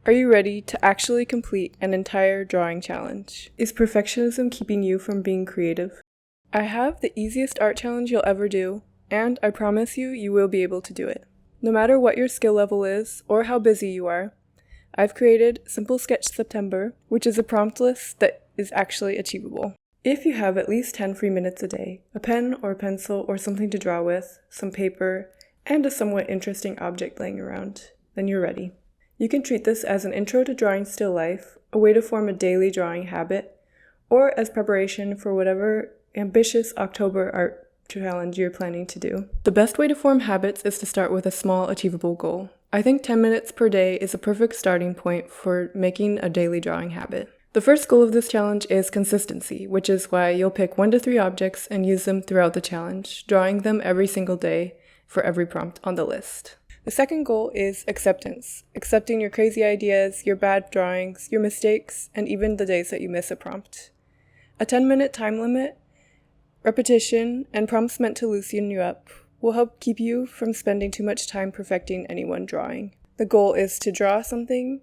Are you ready to actually complete an entire drawing challenge? Is perfectionism keeping you from being creative? I have the easiest art challenge you'll ever do, and I promise you will be able to do it. No matter what your skill level is or how busy you are, I've created Simple Sketch September, which is a prompt list that is actually achievable. If you have at least 10 free minutes a day, a pen or a pencil or something to draw with, some paper, and a somewhat interesting object laying around, then you're ready. You can treat this as an intro to drawing still life, a way to form a daily drawing habit, or as preparation for whatever ambitious October art challenge you're planning to do. The best way to form habits is to start with a small, achievable goal. I think 10 minutes per day is a perfect starting point for making a daily drawing habit. The first goal of this challenge is consistency, which is why you'll pick 1 to 3 objects and use them throughout the challenge, drawing them every single day for every prompt on the list. The second goal is acceptance, accepting your crazy ideas, your bad drawings, your mistakes, and even the days that you miss a prompt. A 10-minute time limit, repetition, and prompts meant to loosen you up will help keep you from spending too much time perfecting any one drawing. The goal is to draw something,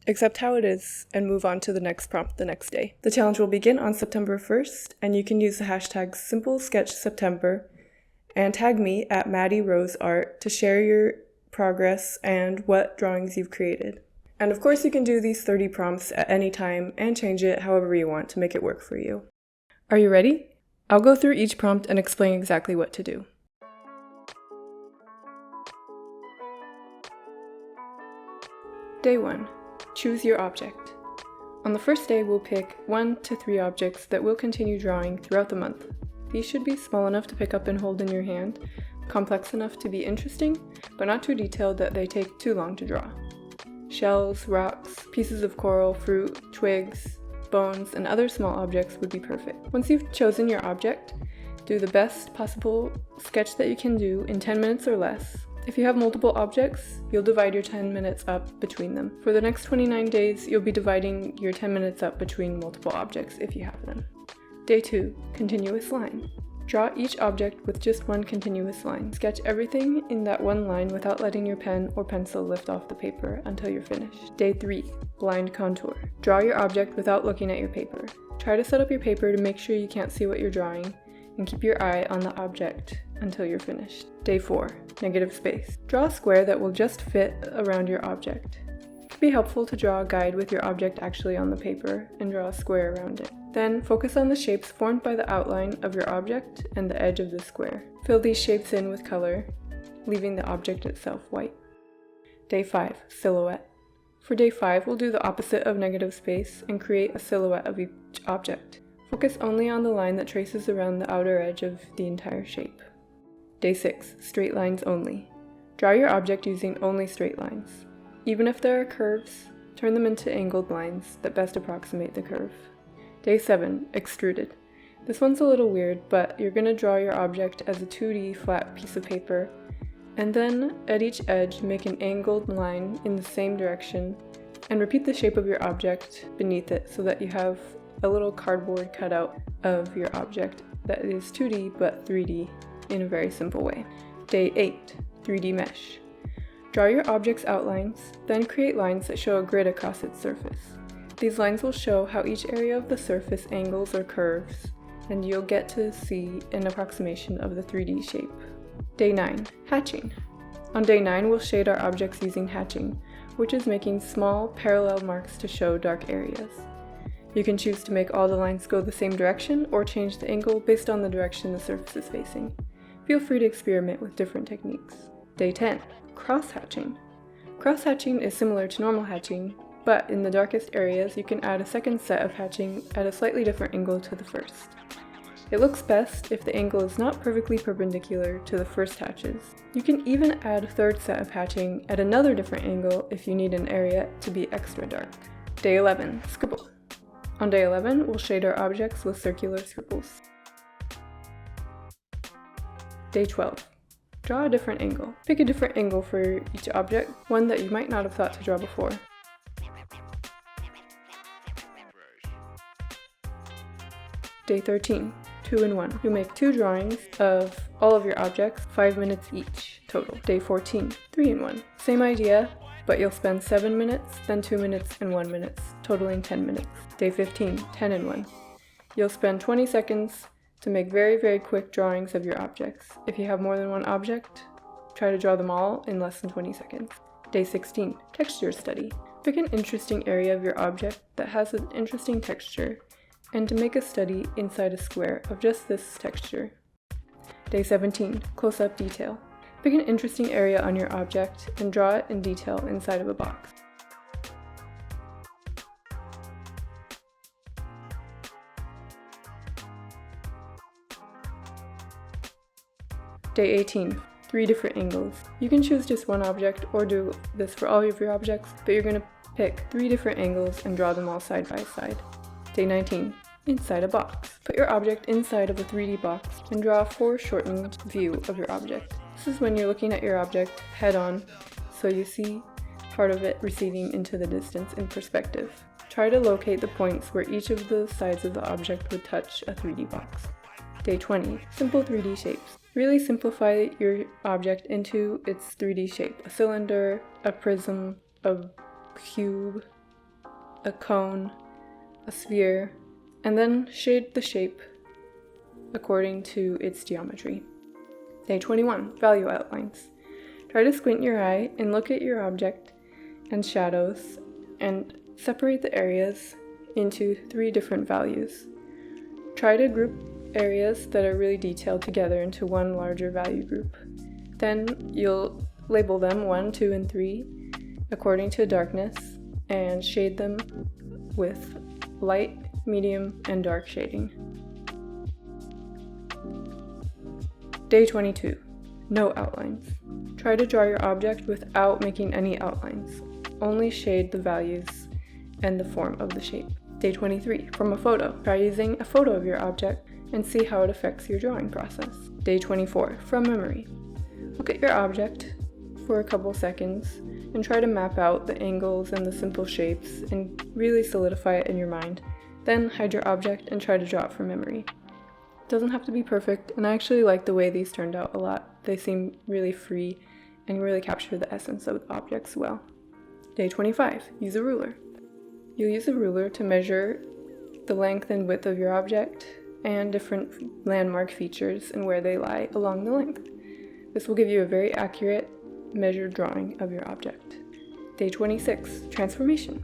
accept how it is, and move on to the next prompt the next day. The challenge will begin on September 1st, and you can use the hashtag SimpleSketchSeptember and tag me at MaddieRoseArt to share your progress and what drawings you've created. And of course you can do these 30 prompts at any time and change it however you want to make it work for you. Are you ready? I'll go through each prompt and explain exactly what to do. Day 1. Choose your object. On the first day, we'll pick 1 to 3 objects that we'll continue drawing throughout the month. These should be small enough to pick up and hold in your hand, complex enough to be interesting, but not too detailed that they take too long to draw. Shells, rocks, pieces of coral, fruit, twigs, bones, and other small objects would be perfect. Once you've chosen your object, do the best possible sketch that you can do in 10 minutes or less. If you have multiple objects, you'll divide your 10 minutes up between them. For the next 29 days, you'll be dividing your 10 minutes up between multiple objects if you have them. Day 2. Continuous line. Draw each object with just 1 continuous line. Sketch everything in that one line without letting your pen or pencil lift off the paper until you're finished. Day 3. Blind contour. Draw your object without looking at your paper. Try to set up your paper to make sure you can't see what you're drawing, and keep your eye on the object until you're finished. Day 4. Negative space. Draw a square that will just fit around your object. It can be helpful to draw a guide with your object actually on the paper and draw a square around it. Then focus on the shapes formed by the outline of your object and the edge of the square. Fill these shapes in with color, leaving the object itself white. Day 5. Silhouette. For day 5, we'll do the opposite of negative space and create a silhouette of each object. Focus only on the line that traces around the outer edge of the entire shape. Day 6. Straight lines only. Draw your object using only straight lines. Even if there are curves, turn them into angled lines that best approximate the curve. Day 7. Extruded. This one's a little weird, but you're going to draw your object as a 2D flat piece of paper, and then at each edge make an angled line in the same direction, and repeat the shape of your object beneath it so that you have a little cardboard cutout of your object that is 2D but 3D in a very simple way. Day 8. 3D mesh. Draw your object's outlines, then create lines that show a grid across its surface. These lines will show how each area of the surface angles or curves, and you'll get to see an approximation of the 3D shape. Day 9. Hatching. On day 9, we'll shade our objects using hatching, which is making small parallel marks to show dark areas. You can choose to make all the lines go the same direction or change the angle based on the direction the surface is facing. Feel free to experiment with different techniques. Day 10. Cross-hatching. Cross-hatching is similar to normal hatching, but in the darkest areas you can add a second set of hatching at a slightly different angle to the first. It looks best if the angle is not perfectly perpendicular to the first hatches. You can even add a third set of hatching at another different angle if you need an area to be extra dark. Day 11. Scribble. On day 11, we'll shade our objects with circular scribbles. Day 12. Draw a different angle. Pick a different angle for each object, one that you might not have thought to draw before. Day 13. 2-in-1. You make 2 drawings of all of your objects, 5 minutes each total. Day 14. 3-in-1. Same idea, but you'll spend 7 minutes, then 2 minutes, and 1 minute, totaling 10 minutes. Day 15, 10 and 1. You'll spend 20 seconds to make very, very quick drawings of your objects. If you have more than one object, try to draw them all in less than 20 seconds. Day 16, texture study. Pick an interesting area of your object that has an interesting texture, and to make a study inside a square of just this texture. Day 17, close-up detail. Pick an interesting area on your object and draw it in detail inside of a box. Day 18, 3 different angles. You can choose just one object or do this for all of your objects, but you're going to pick 3 different angles and draw them all side by side. Day 19, inside a box. Put your object inside of a 3D box and draw a foreshortened view of your object. This is when you're looking at your object head on, so you see part of it receding into the distance in perspective. Try to locate the points where each of the sides of the object would touch a 3D box. Day 20, simple 3D shapes. Really simplify your object into its 3D shape. A cylinder, a prism, a cube, a cone, a sphere, and then shade the shape according to its geometry. Day 21, value outlines. Try to squint your eye and look at your object and shadows and separate the areas into 3 different values. Try to group areas that are really detailed together into one larger value group. Then you'll label them 1, 2, and 3 according to darkness and shade them with light, medium, and dark shading. Day 22, no outlines. Try to draw your object without making any outlines. Only shade the values and the form of the shape. Day 23, from a photo. Try using a photo of your object and see how it affects your drawing process. Day 24, from memory. Look at your object for a couple seconds and try to map out the angles and the simple shapes and really solidify it in your mind. Then hide your object and try to draw it from memory. It doesn't have to be perfect, and I actually like the way these turned out a lot. They seem really free and really capture the essence of the objects well. Day 25, use a ruler. You'll use a ruler to measure the length and width of your object and different landmark features and where they lie along the length. This will give you a very accurate, measured drawing of your object. Day 26, transformation.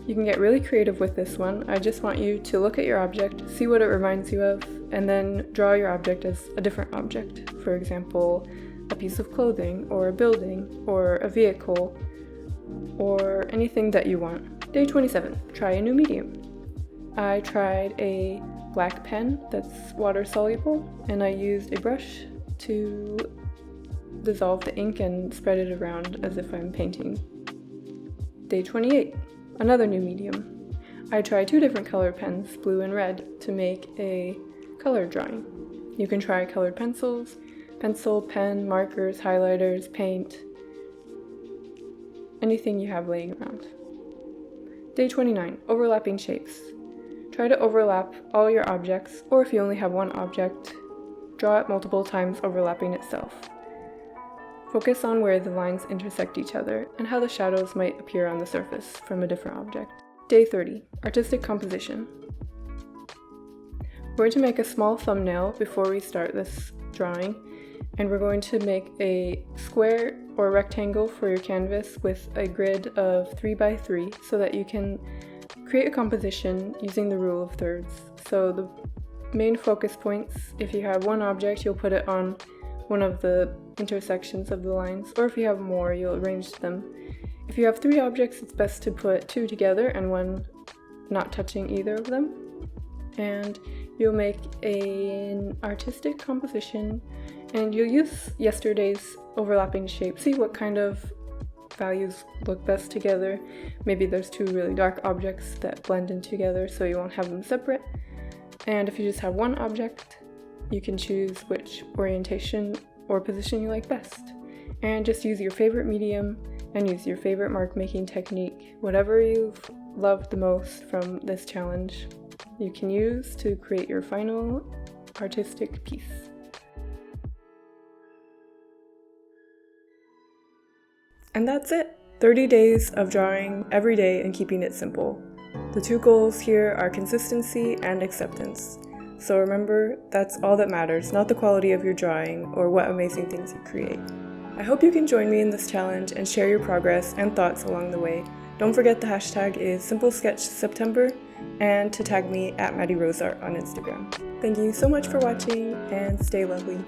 You can get really creative with this one. I just want you to look at your object, see what it reminds you of, and then draw your object as a different object. For example, a piece of clothing, or a building, or a vehicle, or anything that you want. Day 27, try a new medium. I tried a black pen that's water soluble, and I used a brush to dissolve the ink and spread it around as if I'm painting. Day 28, another new medium. I tried 2 different color pens, blue and red, to make a color drawing. You can try colored pencils, pencil, pen, markers, highlighters, paint, anything you have laying around. Day 29, overlapping shapes. Try to overlap all your objects, or if you only have one object, draw it multiple times overlapping itself. Focus on where the lines intersect each other and how the shadows might appear on the surface from a different object. Day 30, artistic composition. We're going to make a small thumbnail before we start this drawing, and we're going to make a square or rectangle for your canvas with a grid of 3 by 3 so that you can create a composition using the rule of thirds. So the main focus points, if you have one object, you'll put it on one of the intersections of the lines, or if you have more, you'll arrange them. If you have 3 objects, it's best to put 2 together and one not touching either of them. And you'll make an artistic composition, and you'll use yesterday's overlapping shapes. See what kind of values look best together. Maybe there's 2 really dark objects that blend in together, so you won't have them separate. And if you just have one object, you can choose which orientation or position you like best. And just use your favorite medium and use your favorite mark making technique. Whatever you've loved the most from this challenge, you can use to create your final artistic piece. And that's it! 30 days of drawing every day and keeping it simple. The two goals here are consistency and acceptance. So remember, that's all that matters, not the quality of your drawing or what amazing things you create. I hope you can join me in this challenge and share your progress and thoughts along the way. Don't forget the hashtag is SimpleSketchSeptember and to tag me at MaddieRoseArt on Instagram. Thank you so much for watching and stay lovely.